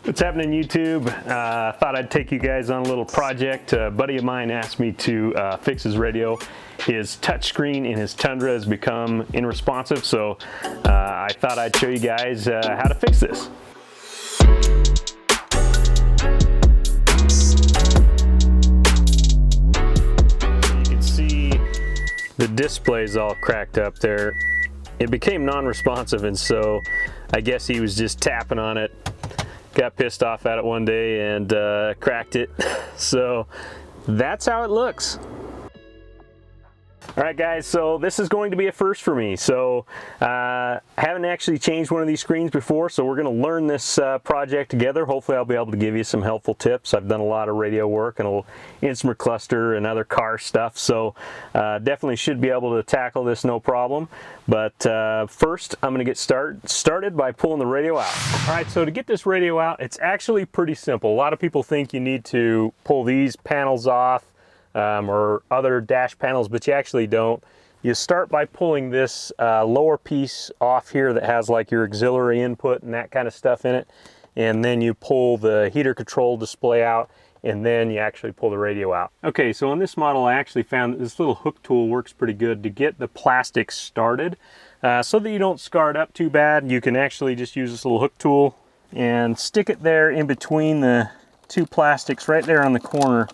What's happening, YouTube? Thought I'd take you guys on a little project. A buddy of mine asked me to fix his radio. His touchscreen in his Tundra has become unresponsive, so I thought I'd show you guys how to fix this. You can see the display's all cracked up there. It became non-responsive, and so I guess he was just tapping on it. Got pissed off at it one day and cracked it. So that's how it looks. All right, guys, so this is going to be a first for me. So I haven't actually changed one of these screens before, so we're going to learn this project together. Hopefully I'll be able to give you some helpful tips. I've done a lot of radio work and a little instrument cluster and other car stuff, so definitely should be able to tackle this no problem. But first, I'm going to get started by pulling the radio out. All right, so to get this radio out, it's actually pretty simple. A lot of people think you need to pull these panels off or other dash panels, but you actually don't. You start by pulling this lower piece off here that has like your auxiliary input and that kind of stuff in it, and then you pull the heater control display out, and then you actually pull the radio out. Okay, so on this model I actually found that this little hook tool works pretty good to get the plastic started. So that you don't scar it up too bad, you can actually just use this little hook tool and stick it there in between the two plastics right there on the corner,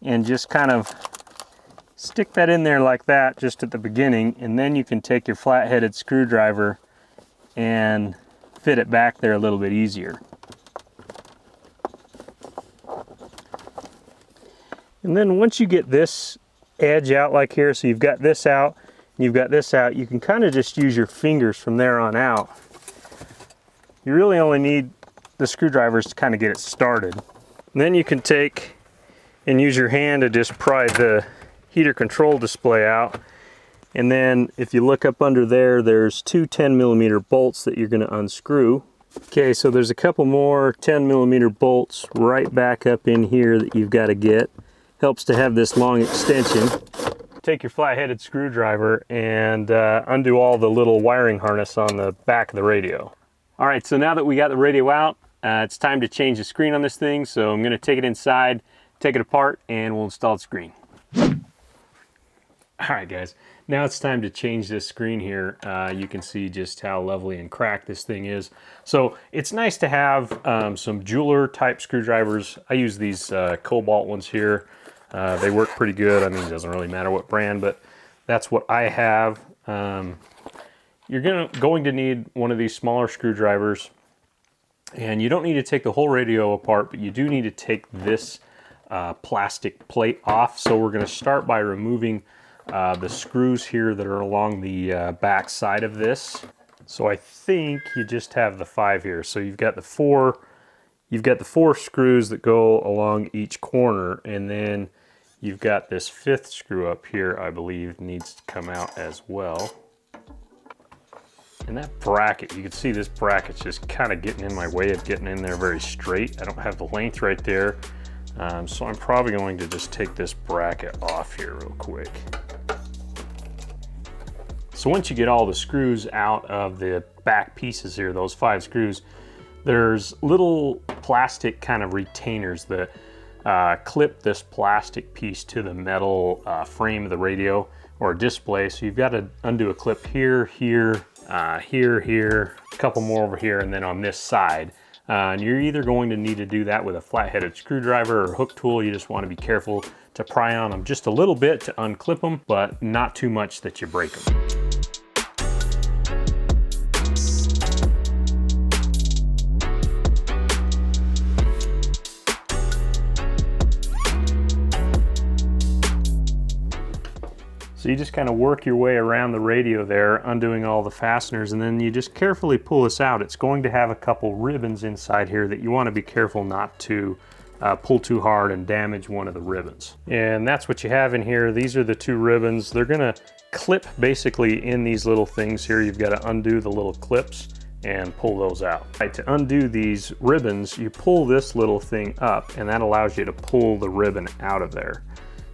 and just kind of stick that in there like that just at the beginning, and then you can take your flat-headed screwdriver and fit it back there a little bit easier. And then once you get this edge out like here, so you've got this out, and you've got this out, you can kind of just use your fingers from there on out. You really only need the screwdrivers to kind of get it started. And then you can take and use your hand to just pry the heater control display out. And then if you look up under there, there's two 10mm bolts that you're going to unscrew. Okay, so there's a couple more 10mm bolts right back up in here that you've got to get. Helps to have this long extension. Take your flat-headed screwdriver and undo all the little wiring harness on the back of the radio. All right, so now that we got the radio out, it's time to change the screen on this thing. So I'm going to take it inside, take it apart, and we'll install the screen. All right, guys, now it's time to change this screen here. You can see just how lovely and cracked this thing is. So it's nice to have some jeweler type screwdrivers. I use these Cobalt ones here. They work pretty good. I mean, it doesn't really matter what brand, but that's what I have. You're going to need one of these smaller screwdrivers, and you don't need to take the whole radio apart, but you do need to take this plastic plate off. So we're going to start by removing the screws here that are along the back side of this. So I think you just have the 5 here. So you've got the four screws that go along each corner, and then you've got this 5th screw up here, I believe, needs to come out as well. And that bracket, you can see this bracket's just kind of getting in my way of getting in there very straight. I don't have the length right there. So I'm probably going to just take this bracket off here real quick. So once you get all the screws out of the back pieces here, those 5 screws, there's little plastic kind of retainers that clip this plastic piece to the metal frame of the radio or display. So you've got to undo a clip here, here, here, a couple more over here, and then on this side. And you're either going to need to do that with a flat-headed screwdriver or hook tool. You just want to be careful to pry on them just a little bit to unclip them, but not too much that you break them. So you just kind of work your way around the radio there, undoing all the fasteners, and then you just carefully pull this out. It's going to have a couple ribbons inside here that you want to be careful not to pull too hard and damage one of the ribbons. And that's what you have in here. These are the 2 ribbons. They're going to clip basically in these little things here. You've got to undo the little clips and pull those out. Right, to undo these ribbons, you pull this little thing up, and that allows you to pull the ribbon out of there.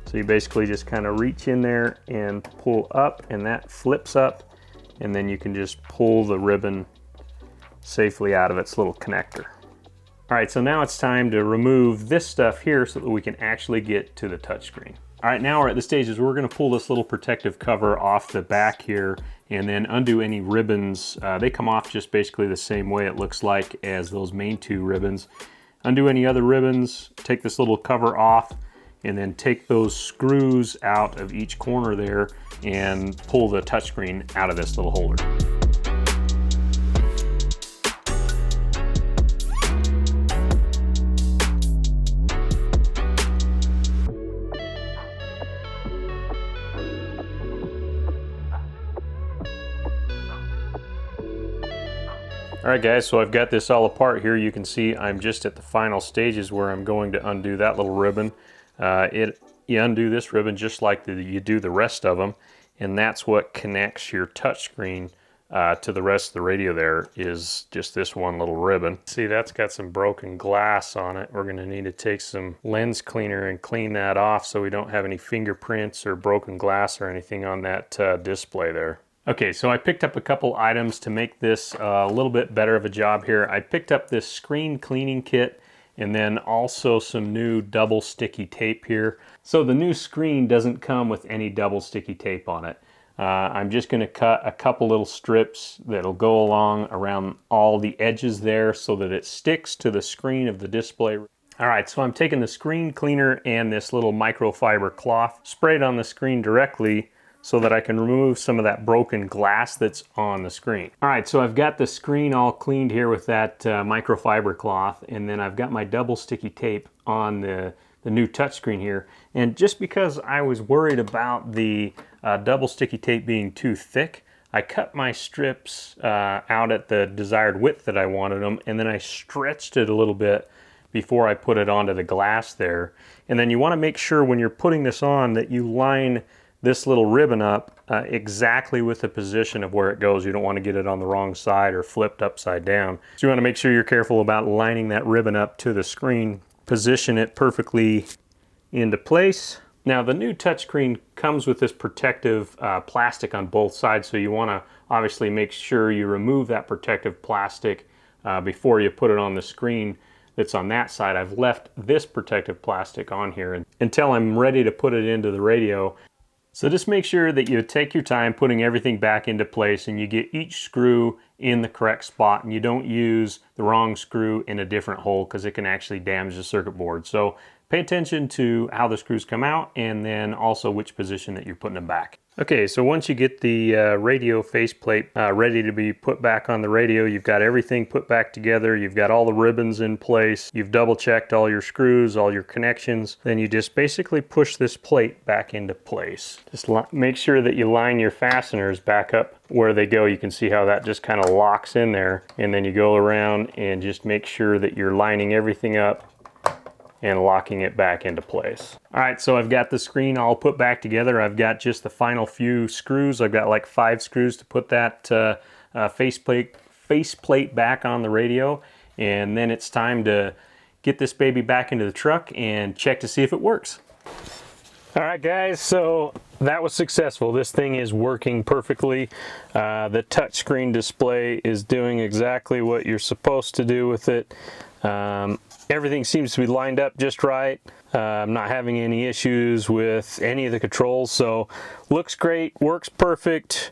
So you basically just kind of reach in there and pull up, and that flips up, and then you can just pull the ribbon safely out of its little connector. All right, so now it's time to remove this stuff here so that we can actually get to the touchscreen. All right, now we're at the stages. We're gonna pull this little protective cover off the back here and then undo any ribbons. They come off just basically the same way, it looks like, as those main two ribbons. Undo any other ribbons, take this little cover off, and then take those screws out of each corner there and pull the touchscreen out of this little holder. All right guys, so I've got this all apart here. You can see I'm just at the final stages where I'm going to undo that little ribbon. You undo this ribbon just like you do the rest of them, and that's what connects your touchscreen to the rest of the radio there, is just this one little ribbon. See, that's got some broken glass on it. We're gonna need to take some lens cleaner and clean that off so we don't have any fingerprints or broken glass or anything on that display there. Okay, so I picked up a couple items to make this a little bit better of a job here. I picked up this screen cleaning kit and then also some new double sticky tape here. So the new screen doesn't come with any double sticky tape on it. I'm just gonna cut a couple little strips that'll go along around all the edges there so that it sticks to the screen of the display. All right, so I'm taking the screen cleaner and this little microfiber cloth, spray it on the screen directly so that I can remove some of that broken glass that's on the screen. All right, so I've got the screen all cleaned here with that microfiber cloth, and then I've got my double sticky tape on the new touchscreen here. And just because I was worried about the double sticky tape being too thick, I cut my strips out at the desired width that I wanted them, and then I stretched it a little bit before I put it onto the glass there. And then you wanna make sure when you're putting this on that you line this little ribbon up exactly with the position of where it goes. You don't want to get it on the wrong side or flipped upside down. So you want to make sure you're careful about lining that ribbon up to the screen. Position it perfectly into place. Now the new touchscreen comes with this protective plastic on both sides, so you want to obviously make sure you remove that protective plastic before you put it on the screen that's on that side. I've left this protective plastic on here until I'm ready to put it into the radio. So just make sure that you take your time putting everything back into place and you get each screw in the correct spot and you don't use the wrong screw in a different hole because it can actually damage the circuit board. So pay attention to how the screws come out and then also which position that you're putting them back. Okay, so once you get the radio faceplate ready to be put back on the radio, you've got everything put back together, you've got all the ribbons in place, you've double checked all your screws, all your connections, then you just basically push this plate back into place. Just make sure that you line your fasteners back up where they go. You can see how that just kind of locks in there, and then you go around and just make sure that you're lining everything up and locking it back into place. All right, so I've got the screen all put back together. I've got just the final few screws. I've got like 5 screws to put that faceplate back on the radio, and then it's time to get this baby back into the truck and check to see if it works. All right guys, so that was successful. This thing is working perfectly. The touchscreen display is doing exactly what you're supposed to do with it. Everything seems to be lined up just right. I'm not having any issues with any of the controls, so looks great, works perfect.